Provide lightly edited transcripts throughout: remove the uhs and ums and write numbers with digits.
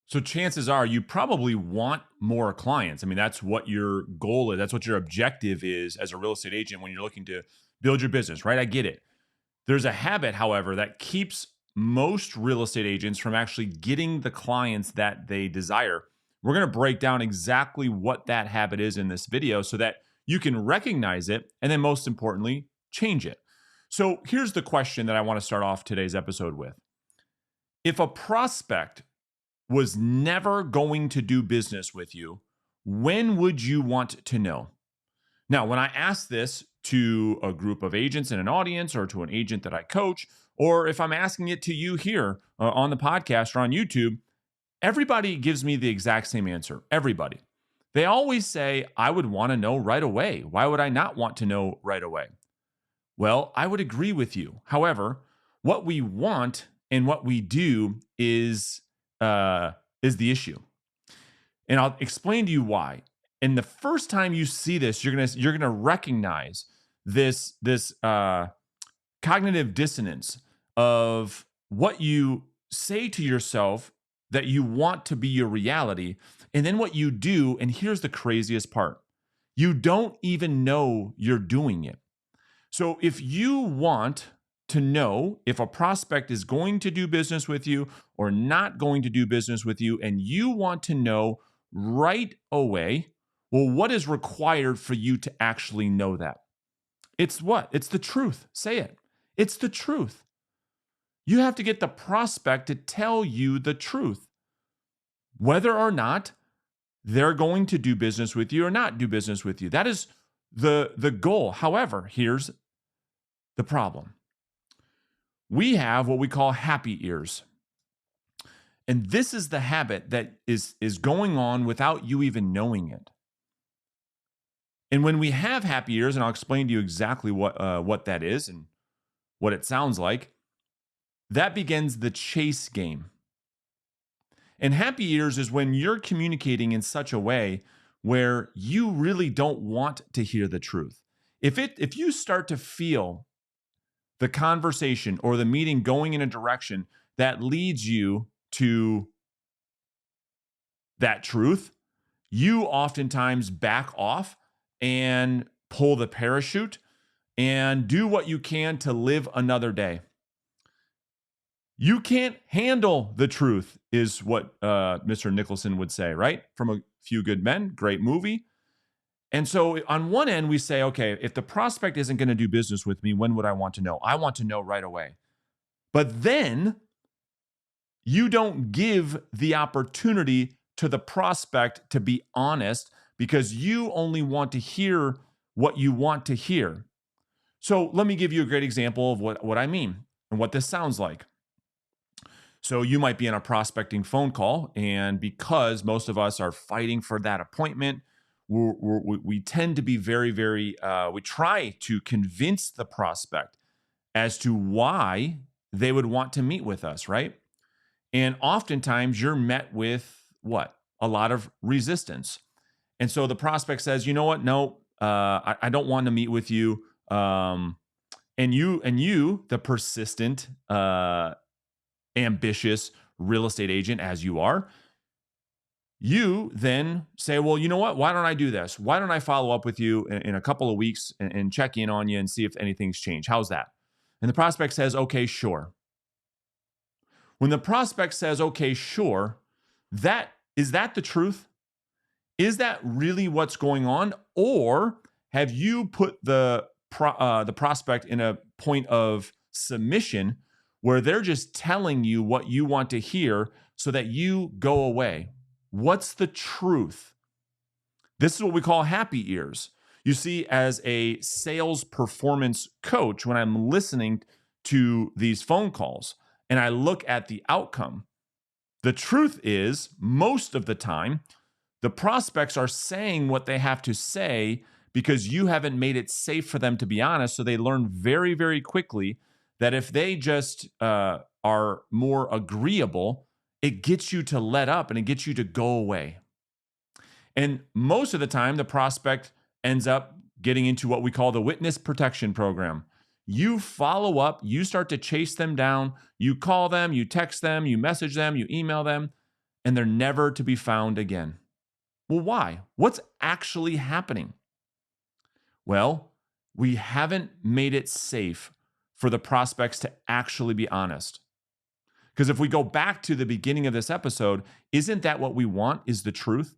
So chances are you probably want more clients. I mean, that's what your goal is. That's what your objective is as a real estate agent when you're looking to build your business, right? I get it. There's a habit, however, that keeps most real estate agents from actually getting the clients that they desire. We're going to break down exactly what that habit is in this video so that you can recognize it and then, most importantly, change it. So, here's the question that I want to start off today's episode with. If a prospect was never going to do business with you, when would you want to know? Now, when I ask this to a group of agents in an audience or to an agent that I coach, or if I'm asking it to you here on the podcast or on YouTube, everybody gives me the exact same answer. Everybody. They always say, I would want to know right away. Why would I not want to know right away? Well, I would agree with you. However, what we want and what we do is the issue. And I'll explain to you why. And the first time you see this, you're gonna recognize this cognitive dissonance of what you say to yourself that you want to be your reality, and then what you do. And here's the craziest part: you don't even know you're doing it. So if you want to know if a prospect is going to do business with you or not going to do business with you, and you want to know right away, well, what is required for you to actually know that? It's what? It's the truth. Say it. It's the truth. You have to get the prospect to tell you the truth, whether or not they're going to do business with you or not do business with you. That is the goal. However, here's the problem. We have what we call happy ears. And this is the habit that is going on without you even knowing it. And when we have happy ears, and I'll explain to you exactly what that is and what it sounds like, that begins the chase game. And happy ears is when you're communicating in such a way where you really don't want to hear the truth. If you start to feel the conversation or the meeting going in a direction that leads you to that truth, you oftentimes back off and pull the parachute and do what you can to live another day. You can't handle the truth, is what Mr. Nicholson would say, right? From A Few Good Men, great movie. And so on one end, we say, okay, if the prospect isn't going to do business with me, when would I want to know? I want to know right away. But then you don't give the opportunity to the prospect to be honest because you only want to hear what you want to hear. So let me give you a great example of what I mean and what this sounds like. So you might be in a prospecting phone call, and because most of us are fighting for that appointment, we tend to be we try to convince the prospect as to why they would want to meet with us, right? And oftentimes you're met with what? A lot of resistance. And so the prospect says, you know what? No, I don't want to meet with you. And you, the persistent, ambitious real estate agent as you are, you then say, well, you know what? Why don't I do this? Why don't I follow up with you in a couple of weeks and check in on you and see if anything's changed? How's that? And the prospect says, okay, sure. When the prospect says, okay, sure, is that the truth? Is that really what's going on? Or have you put the prospect in a point of submission where they're just telling you what you want to hear so that you go away? What's the truth? This is what we call happy ears. You see, as a sales performance coach, when I'm listening to these phone calls and I look at the outcome, the truth is, most of the time, the prospects are saying what they have to say because you haven't made it safe for them to be honest. So they learn very, very quickly that if they just are more agreeable, it gets you to let up and it gets you to go away. And most of the time, the prospect ends up getting into what we call the witness protection program. You follow up, you start to chase them down, you call them, you text them, you message them, you email them, and they're never to be found again. Well, why? What's actually happening? Well, we haven't made it safe for the prospects to actually be honest. Because if we go back to the beginning of this episode, isn't that what we want? Is the truth?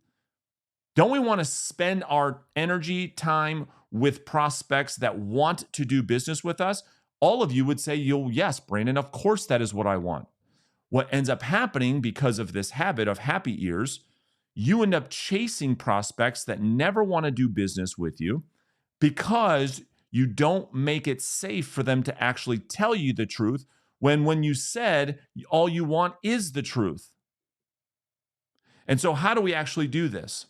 Don't we want to spend our energy, time with prospects that want to do business with us? All of you would say, yes, Brandon, of course that is what I want. What ends up happening because of this habit of happy ears, you end up chasing prospects that never want to do business with you because you don't make it safe for them to actually tell you the truth when you said all you want is the truth. And so how do we actually do this?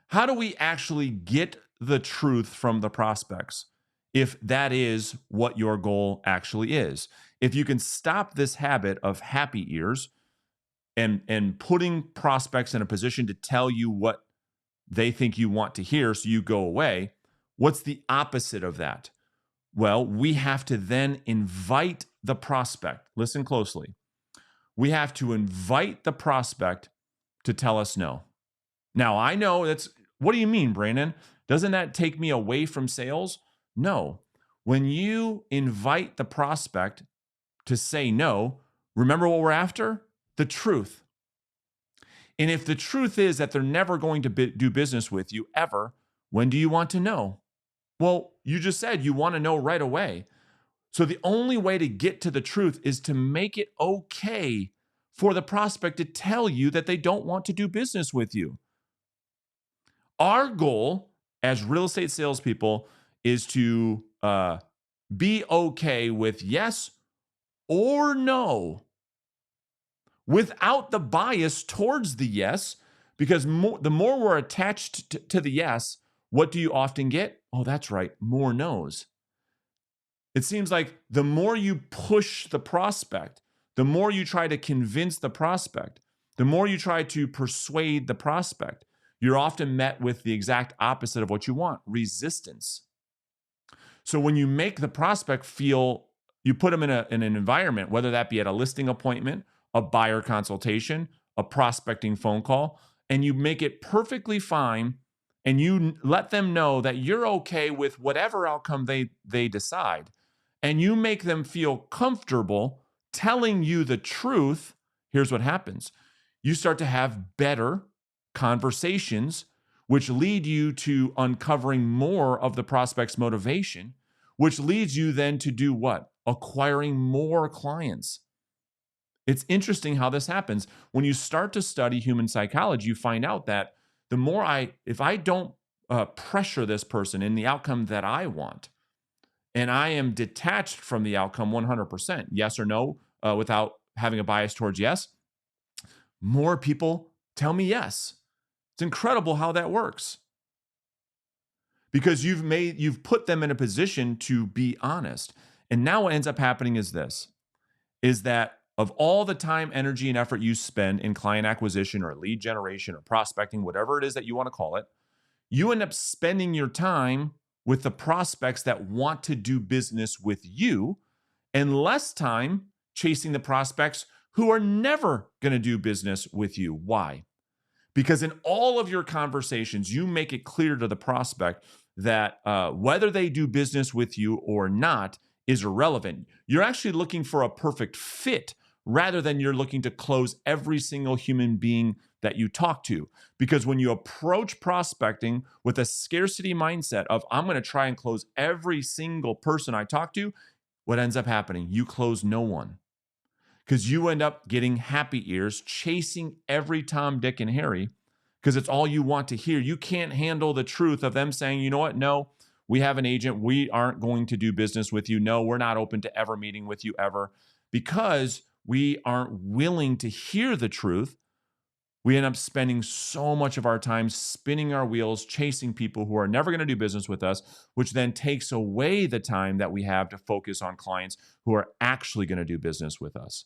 How do we actually get the truth from the prospects if that is what your goal actually is? If you can stop this habit of happy ears and putting prospects in a position to tell you what they think you want to hear so you go away, what's the opposite of that? Well, we have to then invite the prospect. Listen closely. We have to invite the prospect to tell us no. Now, I know what do you mean, Brandon? Doesn't that take me away from sales? No. When you invite the prospect to say no, remember what we're after? The truth. And if the truth is that they're never going to do business with you ever, when do you want to know? Well, you just said you want to know right away. So the only way to get to the truth is to make it okay for the prospect to tell you that they don't want to do business with you. Our goal as real estate salespeople is to be okay with yes or no without the bias towards the yes, because the more we're attached to the yes, what do you often get? Oh, that's right, more no's. It seems like the more you push the prospect, the more you try to convince the prospect, the more you try to persuade the prospect, you're often met with the exact opposite of what you want, resistance. So when you make the prospect feel, you put them in an environment, whether that be at a listing appointment, a buyer consultation, a prospecting phone call, and you make it perfectly fine and you let them know that you're okay with whatever outcome they decide, and you make them feel comfortable telling you the truth, here's what happens. You start to have better conversations, which lead you to uncovering more of the prospect's motivation, which leads you then to do what? Acquiring more clients. It's interesting how this happens. When you start to study human psychology, you find out that if I don't pressure this person in the outcome that I want, and I am detached from the outcome 100%, yes or no, without having a bias towards yes, more people tell me yes. It's incredible how that works. Because you've put them in a position to be honest. And now what ends up happening is that of all the time, energy, and effort you spend in client acquisition or lead generation or prospecting, whatever it is that you want to call it, you end up spending your time with the prospects that want to do business with you and less time chasing the prospects who are never going to do business with you. Why? Because in all of your conversations, you make it clear to the prospect that whether they do business with you or not is irrelevant. You're actually looking for a perfect fit rather than you're looking to close every single human being that you talk to. Because when you approach prospecting with a scarcity mindset of, I'm going to try and close every single person I talk to, what ends up happening? You close no one. Because you end up getting happy ears, chasing every Tom, Dick, and Harry, because it's all you want to hear. You can't handle the truth of them saying, you know what? No, we have an agent. We aren't going to do business with you. No, we're not open to ever meeting with you ever. Because we aren't willing to hear the truth, we end up spending so much of our time spinning our wheels, chasing people who are never going to do business with us, which then takes away the time that we have to focus on clients who are actually going to do business with us.